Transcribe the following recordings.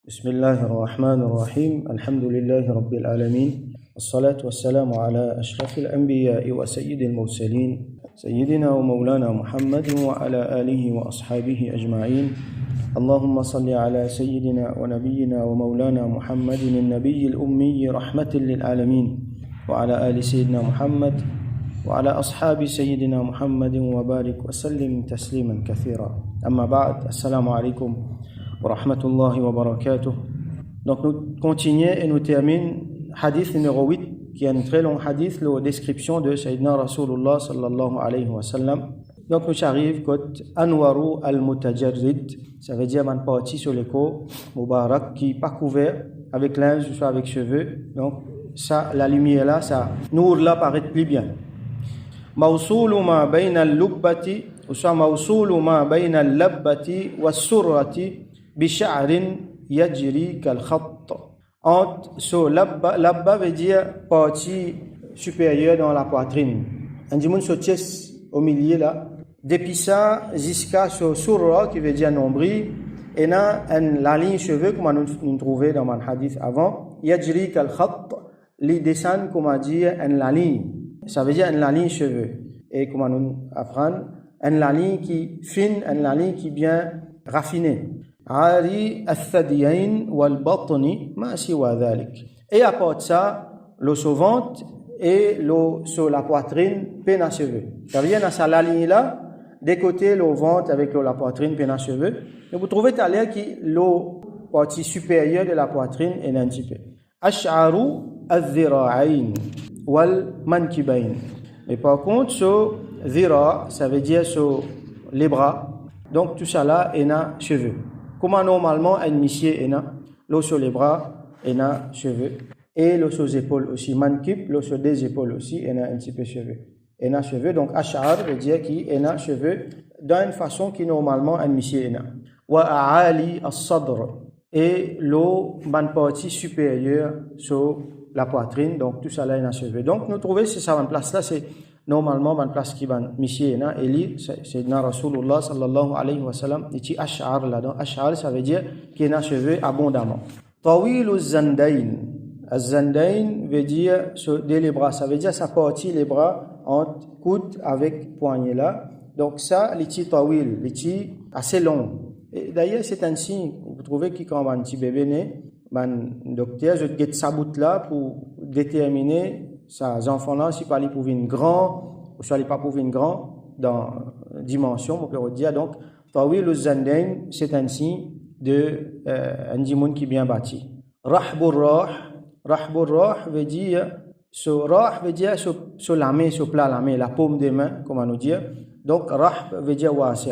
بسم الله الرحمن الرحيم الحمد لله رب العالمين والصلاة والسلام على أشرف الأنبياء وسيد المرسلين سيدنا ومولانا محمد وعلى آله وأصحابه أجمعين اللهم صل على سيدنا ونبينا ومولانا محمد النبي الأمي رحمة للعالمين وعلى آل سيدنا محمد وعلى أصحاب سيدنا محمد وبارك وسلم تسليما كثيرا أما بعد السلام عليكم ورحمة الله وبركاته. Donc nous continuons et nous terminons hadith numéro 8 qui est un très long hadith, la description de Sayyidina Rasulullah sallallahu alayhi wa sallam. Donc nous arrivons côté Anwaru al-Mutajarrid, ça veut dire une partie sur l'écho Mubarak qui n'est pas couvert avec linge ou soit avec cheveux. Donc ça, la lumière là, ça, nour là paraît plus bien. Mawsoulu ma bayna al-lubbati ou soit mawsoulu ma bayna al-labbati wa surrati bisha'rin yajri kal-khatt. Entre labba veut dire partie supérieure dans la poitrine. On dit mon chest au milieu là. Depuis ça jusqu'à ce surra qui veut dire nombril. Et là la ligne cheveux comme nous trouvons dans mon hadith avant. Yajri kal-khatt. Les descend comme dire la ligne. Ça veut dire la ligne cheveux. Et comment nous apprendre la ligne qui fine, la ligne qui bien raffinée. عاري الثديين والبطن ما سوى ذلك. Et à part ça, le ventre et le sur la poitrine peine à cheveux. Ça veut dire dans la ligne là, des côtés le ventre avec la poitrine peine à cheveux. Et vous trouvez tout à l'heure que la partie supérieure de la poitrine est un petit peu. أشعر الذراعين والمنكبين. Mais par contre, sur dhira, ça veut dire sur les bras. Donc tout ça là est un cheveux. Comment normalement un monsieur est là, l'eau sur les bras est là cheveux et l'eau sur les épaules aussi, mankib, l'eau sur des épaules aussi est là un petit peu cheveux. Est là cheveux donc ash'ar veut dire qui est là cheveux d'une façon qui normalement un monsieur est là. Wa a'ali as-sadr et l'eau ban partie supérieure sur la poitrine donc tout ça là est là cheveux. Donc nous trouvons c'est ça en place là c'est normalement une place qui va monsieur na eli c'est na Rasulullah sallallahu alayhi wa sallam dit ash'ar là-dedans ash'ar ça veut dire qu'il a cheveux abondamment. Tawilu zandain az-zandain veut dire sur les bras ça veut dire ça partie les bras entre coude avec poignet là donc ça l'iti tawil l'iti assez long et d'ailleurs c'est un signe vous trouvez que quand un petit bébé naît docteur je get sa bout là pour déterminer ces enfants-là, si pas les pouvin grand, ou soit les pas pouvin grand dans dimension, on peut dire. Donc, tawil le zandain, c'est un signe de un dimon qui est bien bâti. Rahbur rah veut dire, sur la main, sur plat la main, la paume des mains, comment nous dire. Donc, rahb veut dire wasi',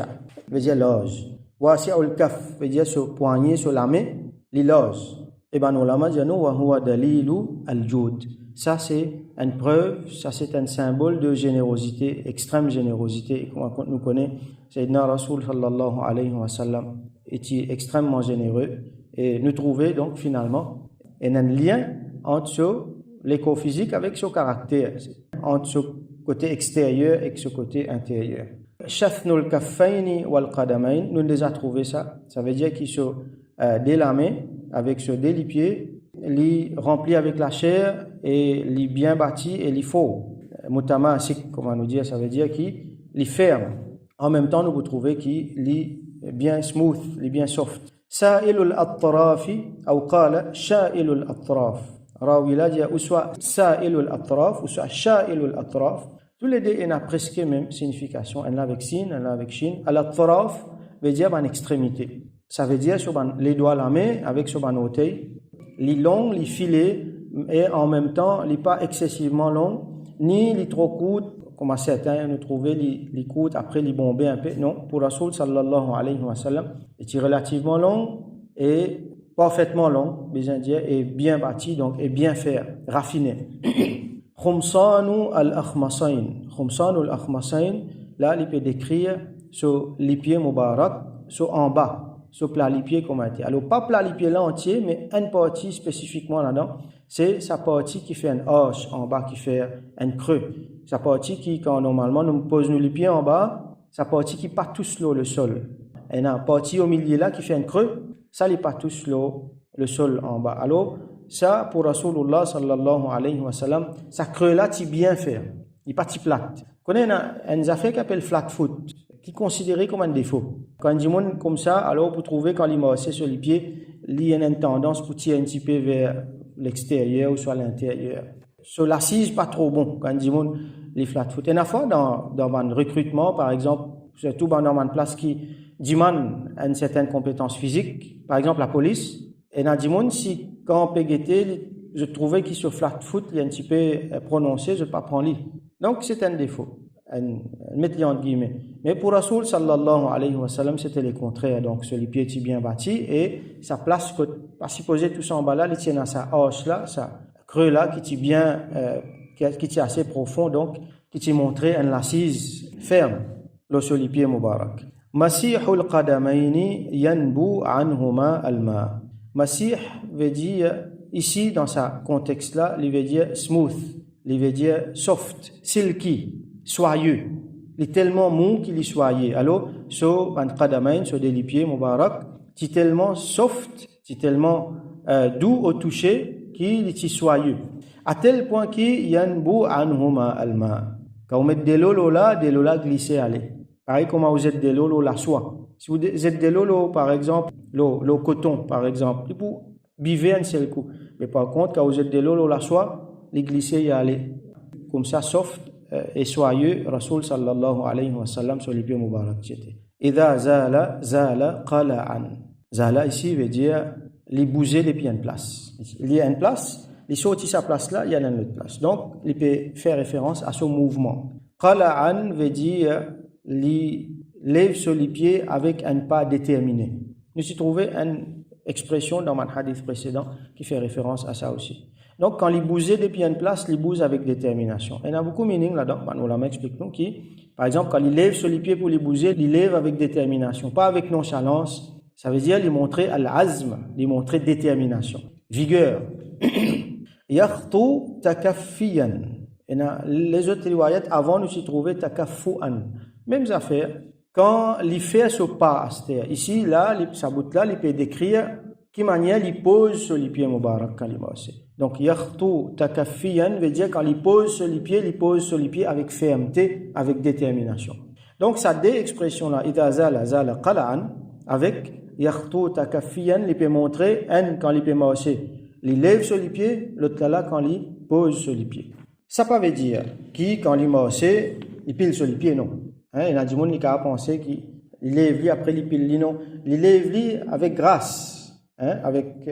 veut dire large. Wasi' ul kaf veut dire sur poignet, sur la main, les large. Et ben, ulama dit nous, wa huwa dalilu al-jud. Ça, c'est une preuve, ça, c'est un symbole de générosité, extrême générosité. Et comme nous connaissons, Sayyidina Rasul sallallahu alayhi wa sallam était extrêmement généreux. Et nous trouvons donc finalement un lien entre l'éco-physique avec son caractère, entre ce côté extérieur et ce côté intérieur. Shathnul kaffaini wal qadamain, nous déjà trouvé ça. Ça veut dire qu'il se délamé avec ce délipied. Li rempli avec la chair et li bien bâti et li faux. Mutamasik, comment nous dire, ça veut dire qui li ferme. En même temps, nous vous trouvez qui li bien smooth, li bien soft. Sa'ilul atrafi, ou qala sha'ilul atraf. Rawi là dit ou soit sa'ilul atraf ou soit sha'ilul atraf. Tous les deux ont presque même signification. Un avec sin, un avec shin. Al-atraf veut dire en extrémité. Ça veut dire sur les doigts la main avec sur ban orteil. Les longs, les filets, et en même temps, les pas excessivement longs, ni les trop courts, comme certains nous trouvaient les courts après les bomber un peu. Non, pour Rasul sallallahu alayhi wa sallam, il est relativement long et parfaitement long, besoin dire, et bien bâti, donc, et bien fait, raffiné. Khumsanu al-akhmasain. Khumsanu al-akhmasain, là, il peut décrire sur les pieds mubarak, sur en bas. Sur plat les pieds comme été. Alors pas plat les pieds là entier, mais une partie spécifiquement là-dedans, c'est sa partie qui fait un hanche en bas, qui fait un creux. Sa partie qui, quand normalement nous posons les pieds en bas, sa partie qui pas tous le sol. Et une partie au milieu là qui fait un creux, ça n'est pas tous le sol en bas. Alors, ça, pour Rasulullah sallallahu alayhi wa sallam, ça creux-là, tu bien faire. Il n'est pas si plate. On connaît un affaire qui s'appelle flat foot, qui est considéré comme un défaut. Quand on dit comme ça, alors pour trouver quand il marche sur les pieds, il y a une tendance pour tirer un petit peu vers l'extérieur ou soit l'intérieur. Sur l'assise, pas trop bon quand on dit les flat foot. Et une fois dans un recrutement, par exemple, surtout dans une place qui demande une certaine compétence physique, par exemple la police, et dans le monde, si quand on peut guetter, je trouvais qu'il sur flat foot, il est un petit peu prononcé, je ne peux pas prendre lui. Donc c'est un défaut, mettre entre guillemets. Mais pour Rasoul sallallahu alayhi wa sallam, c'était le contraire. Donc sur les pieds étaient bien bâtis et sa place, pas supposé tout ça en bas là, il tient dans sa hanche là, sa creux là, qui était bien, qui était assez profond, donc qui était montré une assise ferme, là sur les pieds mubarak. Masihul qadamayni yanbu anhuma alma. Masih veut dire, ici dans ce contexte-là, il veut dire smooth, il veut dire soft, silky, soyeux. Il est tellement mou qu'il est soyeux. Alors, sur un qadamain, sur des pieds mubarak, c'est tellement soft, c'est tellement doux au toucher qu'il est soyeux. À tel point qu'il yanbu anhuma alma. Quand vous mettez de l'eau là glissez aller. Pareil comme vous êtes de l'eau la soie. Si vous êtes de l'eau, par exemple, l'eau coton, par exemple, vous buvez un seul coup. Mais par contre, quand vous êtes de l'eau la soie, les glisser y aller. Comme ça, soft et soyeux, Rasoul sallallahu alayhi wa sallam sur les pieds mubarak. Idha zala qala'an. Zala ici veut dire les bouger les pieds en place. Il y a une place, les sorties sa place là, il y a une autre place. Donc, il peut faire référence à ce mouvement. Qala'an veut dire les lève sur les pieds avec un pas déterminé. Nous avons trouvé une expression dans mon hadith précédent qui fait référence à ça aussi. Donc, quand il bouge des pieds en place, il bouge avec détermination. Et il y a beaucoup de meaning là-dedans. On l'a expliqué nous qui, par exemple, quand il lève sur les pieds pour les bouger, il lève avec détermination, pas avec nonchalance. Ça veut dire lui montrer al-azm, lui montrer détermination, vigueur. Yakhtu takaffiyan. Et dans les autres riwayat avant, nous avons trouvé takaffu'an. Mêmes affaires. Quand il fait ce pas à terre, ici, là, sa bout là, il peut décrire quelle manière il pose sur les pieds mubarak quand il marche. Donc, yakhtu takaffiyan veut dire quand il pose sur les pieds avec fermeté, avec détermination. Donc, ça deux expressions-là, idha zala qala'an, avec yakhtu takaffiyan, il peut montrer, un, quand il peut marcher, il lève sur les pieds, l'autre là, quand il pose sur les pieds. Ça ne veut dire qui, quand il marche, il pile sur les pieds, non. Il y a des gens qui ont pensé qu'il lève après il pile, non. Il lève avec grâce, avec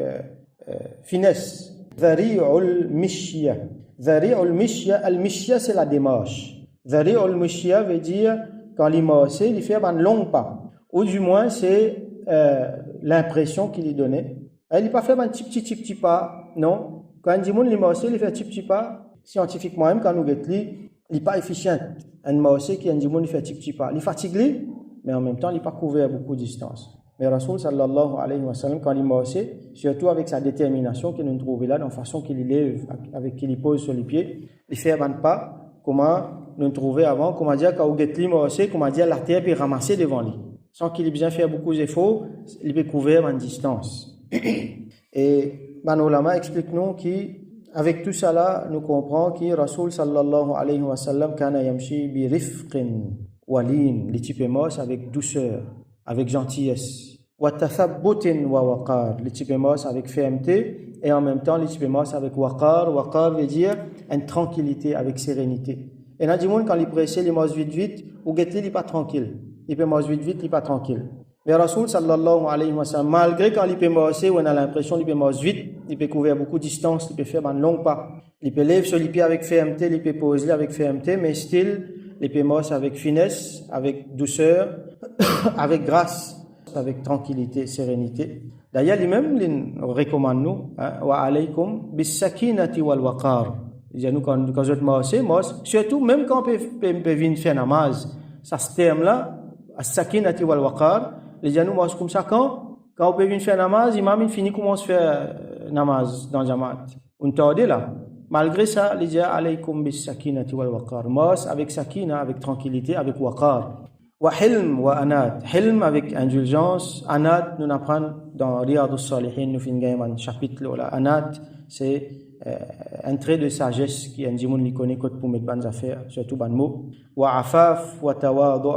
finesse. Dhari'ul mishya. Dhari'ul mishya, al-mishya c'est la démarche. Dhari'ul mishya veut dire quand il marche, il fait un long pas. Ou du moins c'est l'impression qu'il lui donnait. Il n'a pas fait un petit pas, non. Quand il marche, il fait un petit pas. Scientifiquement même, quand nous guettons, il n'est pas efficient. Un marché qui a un il fait un petit pas. Il est fatigué, mais en même temps, il n'est pas couvert à beaucoup de distance. Mais Rasoul sallallahu alayhi wa sallam, quand il marchait, surtout avec sa détermination qu'il nous trouvait là, dans la façon qu'il lève, avec qu'il pose sur les pieds, il fait un pas, comment nous trouvait avant, comment dire, quand il marchait, comment dire, la terre peut ramasser devant lui. Sans qu'il ait besoin de faire beaucoup d'efforts, il peut couvrir en distance. Et Manolama explique-nous qu'avec tout ça là, nous comprenons que Rasoul sallallahu alayhi wa sallam kana yamshi bi rifqin walin, les types mos avec douceur, avec gentillesse. Wa tathabbutin wa waqar, les types mos avec fermeté et en même temps les types mos avec waqar. Waqar veut dire une tranquillité, avec sérénité. Et là, du monde quand il presse les mos vite, ou guetter il pas tranquille. Il peut mos vite, il pas tranquille. Mais Rasoul sallallahu alayhi wa sallam, malgré quand il peut marcher, on a l'impression qu'il peut marcher vite, il peut couvrir beaucoup de distance, il peut faire un long pas. Il peut lever sur les pieds avec fermeté, il peut poser avec fermeté, mais still, il peut marcher avec finesse, avec douceur, avec grâce, avec tranquillité, sérénité. D'ailleurs, lui-même, il recommande nous, wa alaykum bis sakinati wal waqar. Il dit nous quand vous marchez, surtout même quand on peut venir faire namaz, ça ce terme-là, as sakinati wal waqar. Les gens nous marchent comme ça quand on peut venir faire namaz, l'imam finit comment se faire namaz dans Jamaat. On t'a là. Malgré ça, les gens alaykum bis sakinati wal waqar. Marche avec sakina, avec tranquillité, avec waqar. Wa hilm wa anat. Hilm avec indulgence. Anat, nous apprenons dans Riyadus Salihin, nous finissons un chapitre là. Anat, c'est un trait de sagesse qui est un connaît pour mettre bonnes affaires, surtout bonnes mots. Wa afaf wa tawadu,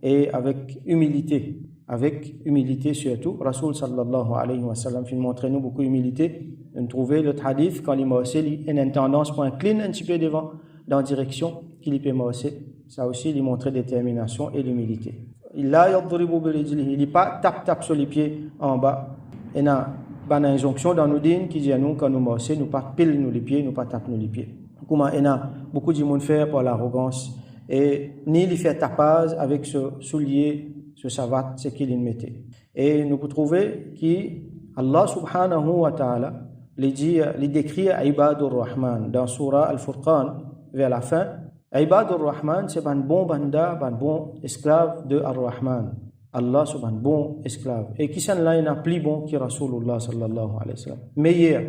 et avec humilité. Avec humilité surtout. Rasoul sallallahu alayhi wa sallam fait montrer nous beaucoup d'humilité. On trouve le hadith quand il m'a aussi une tendance pour incliner un petit peu devant dans la direction qu'il peut m'ausser. Ça aussi, il montrait détermination et l'humilité. Il n'est pas tape sur les pieds en bas. Il y a une injonction dans nos dînes qui dit à nous, quand nous m'ausser, nous pas pile nous les pieds, nous pas tape nous les pieds. Comment il y a beaucoup de monde faire par l'arrogance et ni les faire tapage avec ce soulier, ce savate, c'est qu'il mettait. Et nous pouvons trouver qu'Allah subhanahu wa ta'ala les décrit à Ibadur Rahman dans Surah Al-Furqan vers la fin. Ibadur Rahman, c'est un bon banda, un bon esclave de Ar-Rahman. Allah, c'est un bon esclave. Et qui s'en là, il n'a plus bon que Rasulullah sallallahu alayhi wa sallam. Meilleur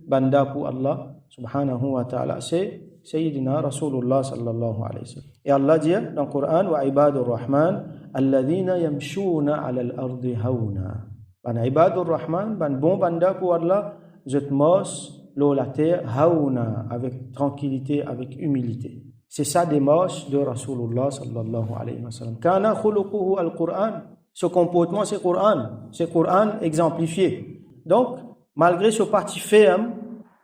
banda pour Allah subhanahu wa ta'ala, c'est Sayyidina Rasulullah sallallahu alayhi wa sallam. Et Allah dit dans le Coran, wa Ibadur Rahman, alladhina yamshuna ala al-ardi hawna. Ben Ibadur Rahman, ben bon banda pour Allah, je te mos l'eau la terre haouna, avec tranquillité, avec humilité. C'est ça des marches de Rasulullah sallallahu alayhi wa sallam. Kana khuluquhu al-Qur'an. Ce comportement, c'est Qur'an exemplifié. Donc, malgré ce parti ferme,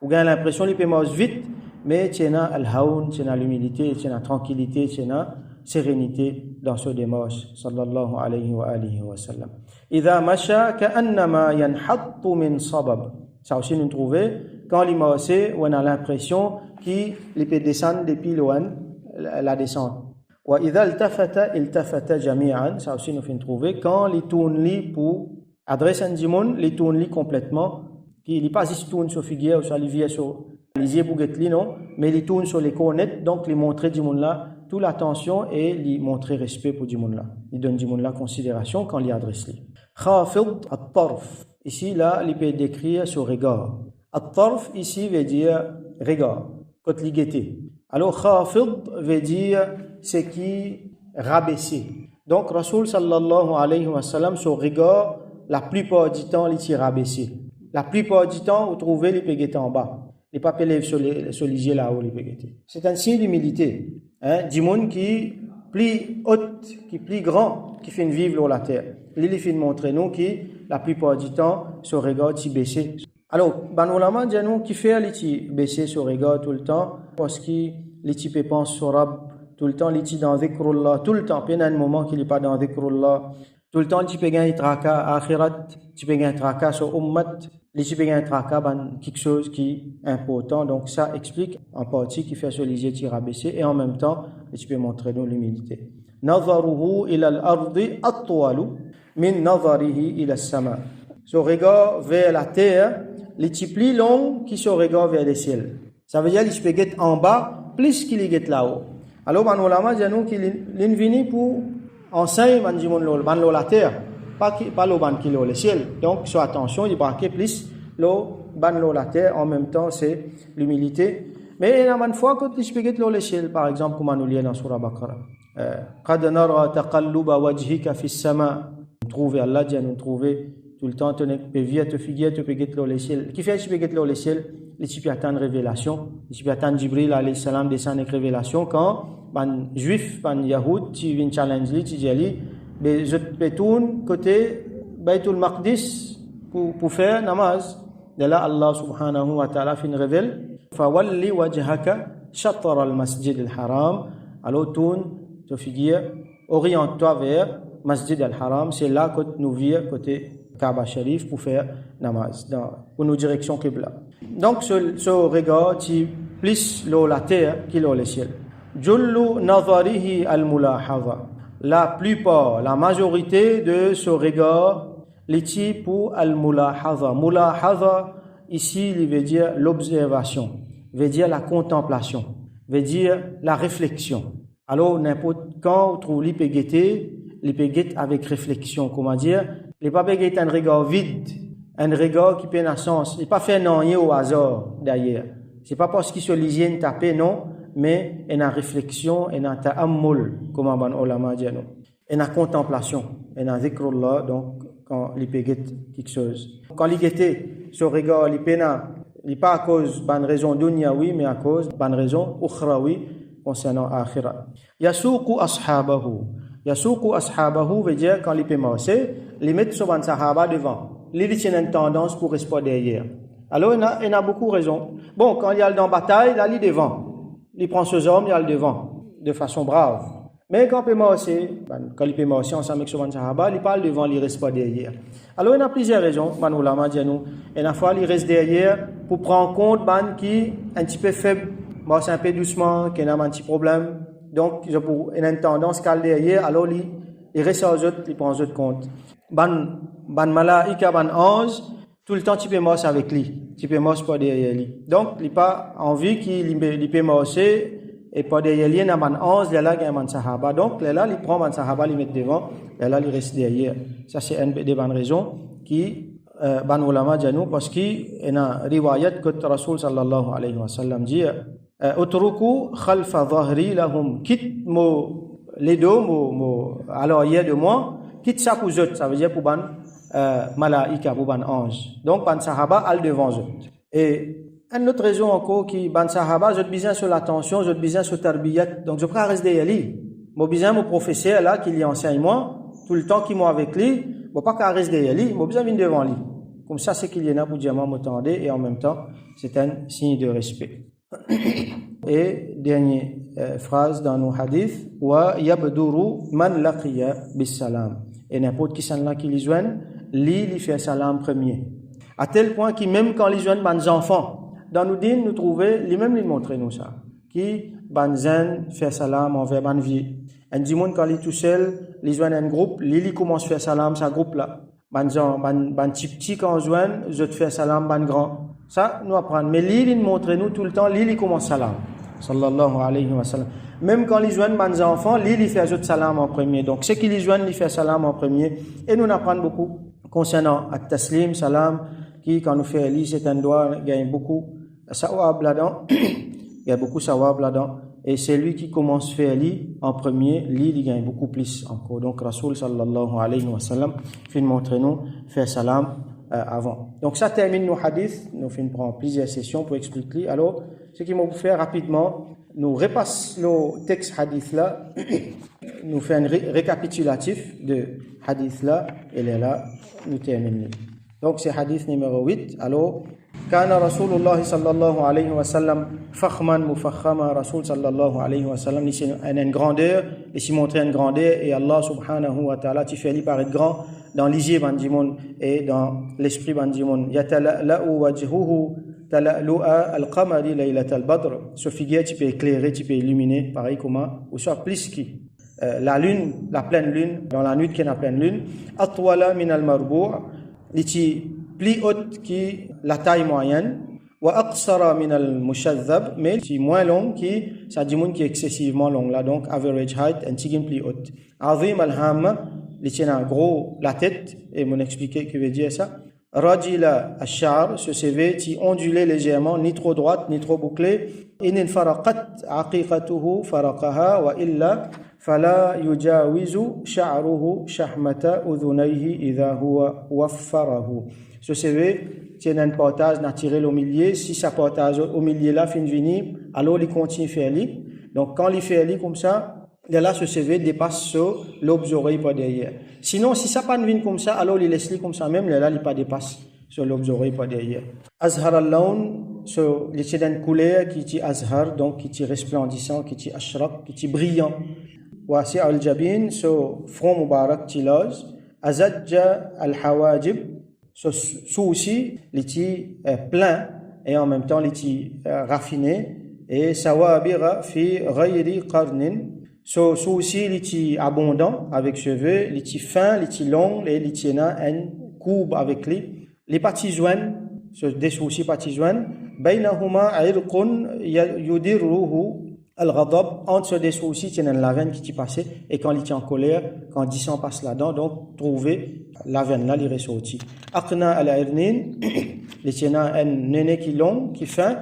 vous avez l'impression qu'il peut marcher vite, mais tu as al-haoun, tu as l'humilité, tu as la tranquillité, tu as la sérénité dans ce démarche sallallahu alayhi wa sallam. Idha masha ka'annama yanhattu min sabab. Ça aussi nous trouvons quand l'image on a l'impression qu'il peut descendre depuis loin la descente. Wa idha iltafata jami'an. Ça aussi nous trouver quand les tourne pour adresser un dimon, les tourne complètement, qui n'est pas juste tourne sur figure ou sur les sur les yeux bougetli non, mais les tourne sur les cornettes, donc les montrer dimon là toute l'attention et les montrer respect pour dimon là. Il donne dimon là considération quand il adresse lui. Khafid at-tarf. Ici, là, il peut décrire ce regard. At-tarf, ici, veut dire regard, côté ligété. Alors, khafid veut dire c'est qui rabaisser. Donc, Rasoul sallallahu alayhi wa sallam, son regard, la plupart du temps, il est rabaissé. La plupart du temps, vous trouvez les péguettes en bas. Les pas élèves sur les yeux là-haut, les péguettes. C'est un signe d'humilité. Du monde qui plus haute, qui plus grand, qui fait vivre sur la terre. Il fait montrer nous qui la plupart du temps, ce regard est baissé. Alors, ben ulama dit nous qui fait les baisser ce regard tout le temps parce que les types pensent sur Rab tout le temps, les types dans dhikrullah tout le temps. Puis il y a un moment qu'il n'est pas dans dhikrullah. Tout le temps, les types gagnent traka akhirat, les types gagnent traka sur ummat, les types gagnent traka quelque chose qui est important. Donc ça explique en partie qui fait ce lisier qui rabaisser et en même temps, les types montrer nous l'humilité. Nazaruhu ila al-ardi atwalu min nazarihi ila as-sama. Son regard vers la terre, les types plus longs qui son regard vers le ciel. Ça veut dire qu'il peut être en bas plus qu'il est là-haut. Alors, man ulama dit nous qu'il est venu pour enseigner man dimon ban la terre, pas le ban qui le ciel. Donc, sur attention, il braquer plus le ban la terre. En même temps, c'est l'humilité. Mais il y a une fois que tu peux être le ciel, par exemple, comme nous lit dans Surah Baqarah. Qad nara taqalluba wajhika fi as-sama. Trouver Allah dit nous trouver tout le temps, tu peux vivre, tu peux être le ciel. Qui fait que tu peux être le ciel? Les types attendent révélation. Les types attendent Jibril alayhi salam descend avec révélation quand un juif, un yahoud, tu viens challenge lui, tu dis lui, mais je te tourne côté Baytul Maqdis pour faire namaz. De là Allah subhanahu wa ta'ala fin révèle fawalli wajhaka shatr al-masjid al-haram. Alors tourne, te figure, oriente-toi vers Masjid al-Haram, c'est là que nous vivons côté Kaaba Sharif pour faire namaz, pour nos directions Qibla. Donc, ce regard, tu plus la terre qu'il le ciel. Jullu nazarihi al-mulahadha. La plupart, la majorité de ce regard, l'iti pour al-mulahadha. Mulahadha, ici, il veut dire l'observation, veut dire la contemplation, veut dire la réflexion. Alors, n'importe quand, on trouve l'ipégueté, avec réflexion, comment dire, les pas est un regard vide, un regard qui peut sens. Il n'est pas fait non au hasard d'ailleurs. C'est pas parce qu'il se lisait tapé non, mais il y a une réflexion, il y a un ta'ammul, comme on ulama dit. et la contemplation, et la zikrullah, donc, quand il peut quelque chose. Quand il guette, ce regard, il pas à cause d'une raison dunyawi, mais à cause d'une raison ukhrawi concernant akhira. Yasuqu ashabahu veut dire quand il peut marcher, il met sur un sahaba devant. Il tient une tendance pour rester derrière. Alors il a beaucoup raison. Bon, quand il y a dans la bataille, là il est devant. Il prend ses hommes, il y a le devant, de façon brave. Mais quand il peut marcher, ensemble avec son sahaba, il parle devant, il reste pas derrière. Alors il y a plusieurs raisons. Ulama dit nous, et la fois il reste derrière pour prendre en compte qui un petit peu faible, marche un peu doucement, qui a un petit problème. Donc il a une tendance qu'à derrière, alors il reste aux autres, il prend aux autres compte. Ban malaika, ban ange, tout le temps tu peux marcher avec lui, tu peux marcher pas derrière lui. Donc il n'a pas envie qu'il peut marcher. Et pas derrière lui, il y a un ange, il y a un sahaba. Donc, là, il prend un sahaba, il met devant, et là, il reste derrière. Ça, c'est une des bonnes raisons qui, ban ulama dit nous, parce qu'il y a une riwayat que le Rasul sallallahu alayhi wa sallam dit, utruku khalfa dhahri lahum, quitte les deux, à l'arrière de moi, quitte ça pour eux, ça veut dire pour ban malaika, pour ban ange. Donc, ban sahaba, al devant eux. Et, une autre raison encore qui ban sahaba, je besoin sur l'attention, je besoin sur tarbiyat. Donc je prends rester derrière lui. Moi besoin mon professeur là qui lui enseigne moi tout le temps qui moi avec lui, moi pas qu'à rester derrière lui, moi besoin venir devant lui. Comme ça c'est qu'il y en a pour dire moi m'entendez et en même temps c'est un signe de respect. Et dernière phrase dans nos hadiths wa yabduru man laqiya bis salam. Et n'importe qui s'en là qui les joigne, lui fait salam premier. À tel point que même quand les jeunes ban enfants dans nos dînes, nous trouvons, lui-même, lui montrer nous ça. Qui, ban zen, fait salam envers ban vie. Un dimanche, quand il est tout seul, les joignent un groupe, il commence à faire salam, sa groupe là. Ban petit, quand on joigne, je te fais salam, ban grand. Ça, nous apprenons. Mais il montre nous tout le temps, il commence salam. Sallallahu alayhi wa sallam. Même quand ils joignent ban enfants, il fait ajouter salam en premier. Donc, ceux qui les joignent, il fait salam en premier. Et nous apprenons beaucoup concernant at-taslim, salam, qui, quand nous fait ali, c'est un doigt, gagne beaucoup sawab là-dedans. Il y a beaucoup sawab là-dedans. Et c'est lui qui commence à faire ali en premier. Lui, il gagne beaucoup plus encore. Donc, Rasoul sallallahu alayhi wa sallam, fait montrer nous, faire salam avant. Donc, ça termine nos hadiths. Nous prendre plusieurs sessions pour expliquer. Alors, ce qu'il m'a fait rapidement, nous repassons le texte hadith là. Nous faisons un récapitulatif de hadith là. Et là, nous terminons. Donc, c'est hadith numéro 8. Alors, كان رسول الله صلى الله عليه وسلم فخما مفخما رسول صلى الله عليه وسلم une grandeur et s'y montrer une grandeur et Allah subhanahu wa ta'ala tu fais lui paraître grand dans l'isier bandimon et dans l'esprit bandimon yatala'u wajhuhu tala'lu'a al-qamari laylat al-badr ce figure tu peux éclairer tu peux illuminer pareil comment ou soit plus qui la lune la pleine lune dans la nuit qui est la pleine lune atwala min al-marbu' liti plus haute qui la taille moyenne wa aqsara min al-mushadhab mais qui moins long qui ça dit monde qui est excessivement long là donc average height un petit plus haute azim al-hamma les tient gros la tête et m'en expliquer que veut dire ça rajila ash-sha'r ce CV qui ondulé légèrement ni trop droite ni trop bouclée in faraqat aqiqatuhu faraqaha wa illa fala yujawizu sha'ruhu shahmata udhunayhi idha huwa waffarahu. Ce CV tient un portage naturel au milieu. Si ça portage au milieu là fin venir, alors il continue à faire lui. Donc quand il fait lui comme ça, là ce CV dépasse sur l'obs oreille par derrière. Sinon si ça pas vient comme ça, alors il laisse lui comme ça même là il pas dépasse sur l'obs oreille par derrière. Azhar al-lawn, so il tient une couleur qui est azhar donc qui est resplendissant, qui est ashraq, qui est brillant. Wasi al-jabin, so front mubarak tilaz, azajja al-hawajib. Ce aussi, l'éti plein et en même temps l'éti raffiné et sawabira fi ghayri qarnin. Ce aussi l'éti abondant avec cheveux, l'éti fin, l'éti long et l'éti na un courbe avec lui. Les parties jointes, des soucis parties jointes, bainahuma irqun yudirruhu al-ghadab entre des soucis il y a la veine qui passait et quand il est en colère quand 10 ans passe là-dedans donc trouver la veine là il ressorti aqna al-irnin les tiena un néné qui long qui fin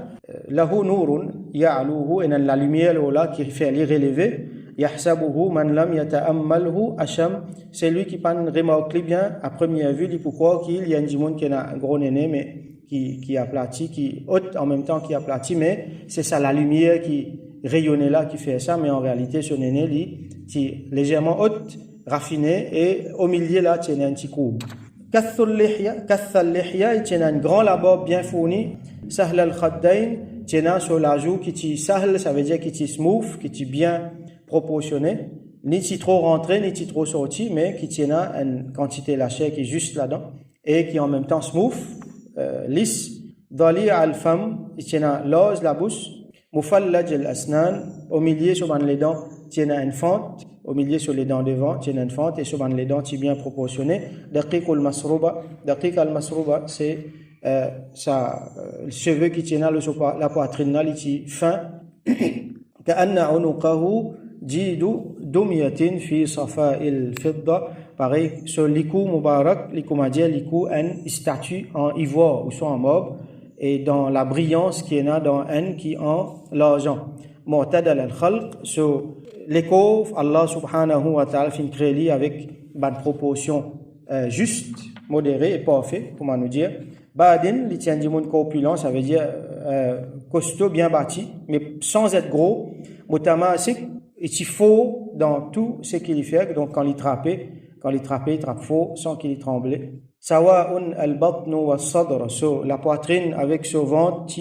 lahu nurun ya'luhu et la lumière là qui fait les relever yahsabuhu man lam yata'ammalhu asham, c'est lui qui pas remarqué bien à première vue, il peut croire qu'il y a un monde qui a un gros néné, mais qui aplati, qui haute en même temps qui aplati, mais c'est ça la lumière qui rayonnait là qui fait ça, mais en réalité ce néné qui est légèrement haute, raffiné, et au milieu là il y a un petit coup. Kathal lihya, il y a un grand labor bien fourni, sahl al khaddain, il y a sur la joue qui est sahl, ça veut dire qui est smooth, qui est bien proportionné, ni trop rentré, ni trop sorti, mais qui a une quantité lâchée qui est juste là-dedans, et qui est en même temps smooth, lisse. Dali al-fam, il y a l'os, la bouche, mufallaj al-asnan, au milieu sur les dents, il y a une fente, au milieu sur les dents devant, il y a une fente, et sur les dents, c'est bien proportionné. Daqiq al-masrouba, c'est le cheveu qui tient la poitrine, là, il est fin. Ka'anna unuqahu jidu dumyatin fi safa'il fidda, pareil, sur l'ikou mubarak, l'ikou madia, l'ikou, une statue en ivoire ou soit en marbre, et dans la brillance qui est là dans un qui en l'argent. Mu'tadal al-khalq, sur l'écho, Allah subhanahu wa ta'ala fin créé avec une proportion juste, modérée et parfaite, comment nous dire. Badin, il tient du monde corpulent, ça veut dire costaud, bien bâti, mais sans être gros. Mutamasik, il faut dans tout ce qu'il fait, donc quand il trappe faux, sans qu'il tremble. Sawa'un al-batnu was-sadr, so la poitrine avec ce ventre,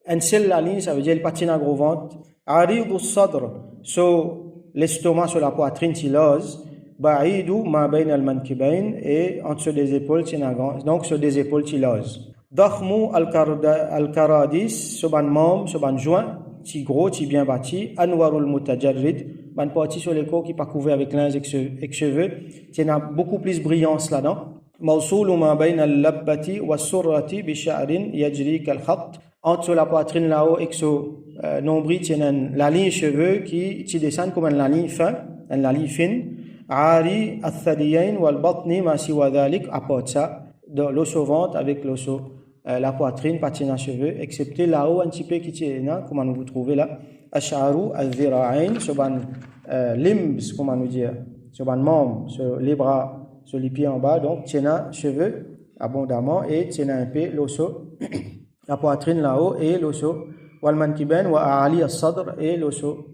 un seul la ligne, ça veut dire il patine à gros ventre. Aridu as-sadr, so l'estomac sur la poitrine, il ose. Ba'idu ma bayna al-mankibayn, et en dessous des épaules, donc sur des épaules, il ose. Dakhmu al-karadis, so ban membre, so ban joint, ti gros, ti bien bâti. Anwarul mutajarrid, ban partie sur les corps qui pas couvert avec linge et cheveux, il y a beaucoup plus brillance là-dedans. Mawsoulu ma bayna al-labbati was-surrati bi sha'rin yajri kal-khatt, entre la poitrine là-haut et so nombril, il y a la ligne cheveux qui descend comme une ligne fin, une ligne fine. Ari al-thadiyain wal-batni ma siwa dhalik, à part ça, l'os au ventre avec l'os la poitrine, patine à cheveux, excepté là-haut un petit peu qui est là, comment nous vous trouvez là, ash'aru al-dhira'ain, sur limbs, comment nous dire, sur membres, sur les bras, sur les pieds en bas, donc tiens cheveux abondamment et tiens un peu l'osso, la poitrine là-haut et l'osso, wal-mankibain wa a'ali as-sadr, et l'osso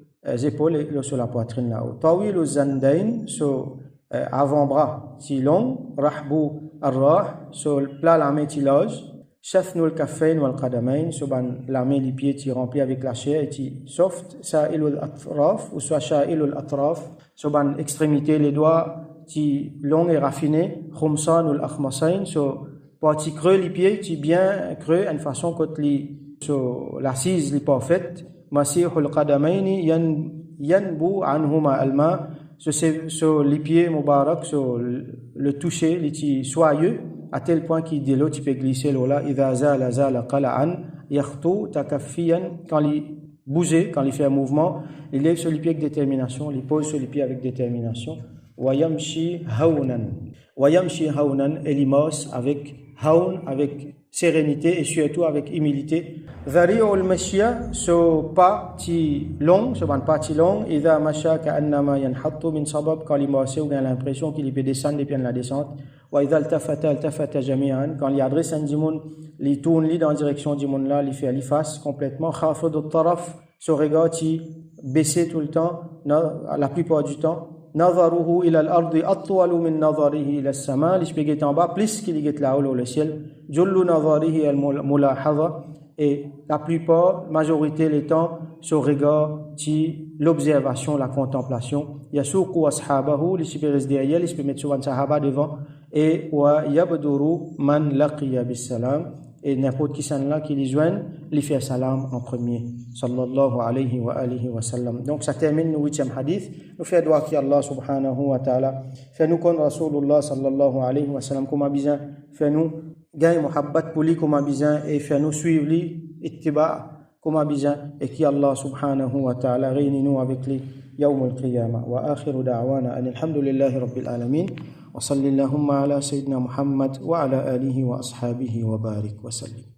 épaules et l'osso la poitrine là-haut. Tawil az-zandain, sur avant-bras si long, rahbu ar-rah, sur le plat la main tilage. Shafnu al-kaffain wal-qadamain, sur la main les pieds qui remplis avec la chair et qui soft. Sha'ilul atraf, ou soit sha'ilul atraf, sur l'extrémité les doigts qui long et raffiné. Khumsan al-akhmasain, sur partie creux les pieds qui bien creux une façon que sur l'assise les parfaite. Masihul qadamaini yanbu anhuma al-ma, sur les pieds mubarak, sur le toucher les petits soyeux, à tel point qu'il dit l'autre, il peut glisser l'eau-là. Idha zala zala qala'an, yakhtu takaffiyan, quand il bouge, quand il fait un mouvement, il lève sur les pieds avec détermination, il pose sur les pieds avec détermination. Wayamshi hawnan. Wayamshi hawnan, et il marche avec hawn, avec sérénité et surtout avec humilité. Dhari'ul mashya, so pas ti long, so ban pas ti long. Idha masha ka'annama yanhattu min sabab, quand il marche, on a l'impression qu'il peut descendre depuis la descente. Wa idha altafata jami'an, quand il adresse un dimoun, il tourne dans la direction du monde là, il fait face complètement. Khafid al-taraf, so regard ti baissé tout le temps, la plupart du temps. Nazaruhu ila al-ardi atwalu min nazarihi ila as-sama, il peut en bas plus qu'il est là-haut le ciel. Jullu nazarihi al-mulahadha, et la plupart, majorité les temps, ce regard, l'observation, la contemplation. Yasuqu ashabahu, il peut rester derrière, il peut mettre souvent sahaba devant, et wa yabduru man laqiya bis salam, et n'importe qui s'en là qui les joigne, il fait salam en premier. Sallallahu alayhi wa alihi wa sallam. Donc ça termine le 8e hadith. Nous faisons doigt qui Allah subhanahu wa ta'ala. Fais-nous comme Rasulullah sallallahu alayhi wa sallam, comme besoin. Fais-nous gagner muhabbat pour lui comme besoin, et fais-nous suivre lui, ittiba comme besoin, et qui Allah subhanahu wa ta'ala réunit-nous avec lui يوم القيامة. وآخر دعوانا أن الحمد لله رب العالمين وصل اللهم على سيدنا محمد وعلى آله وأصحابه وبارك وسلم.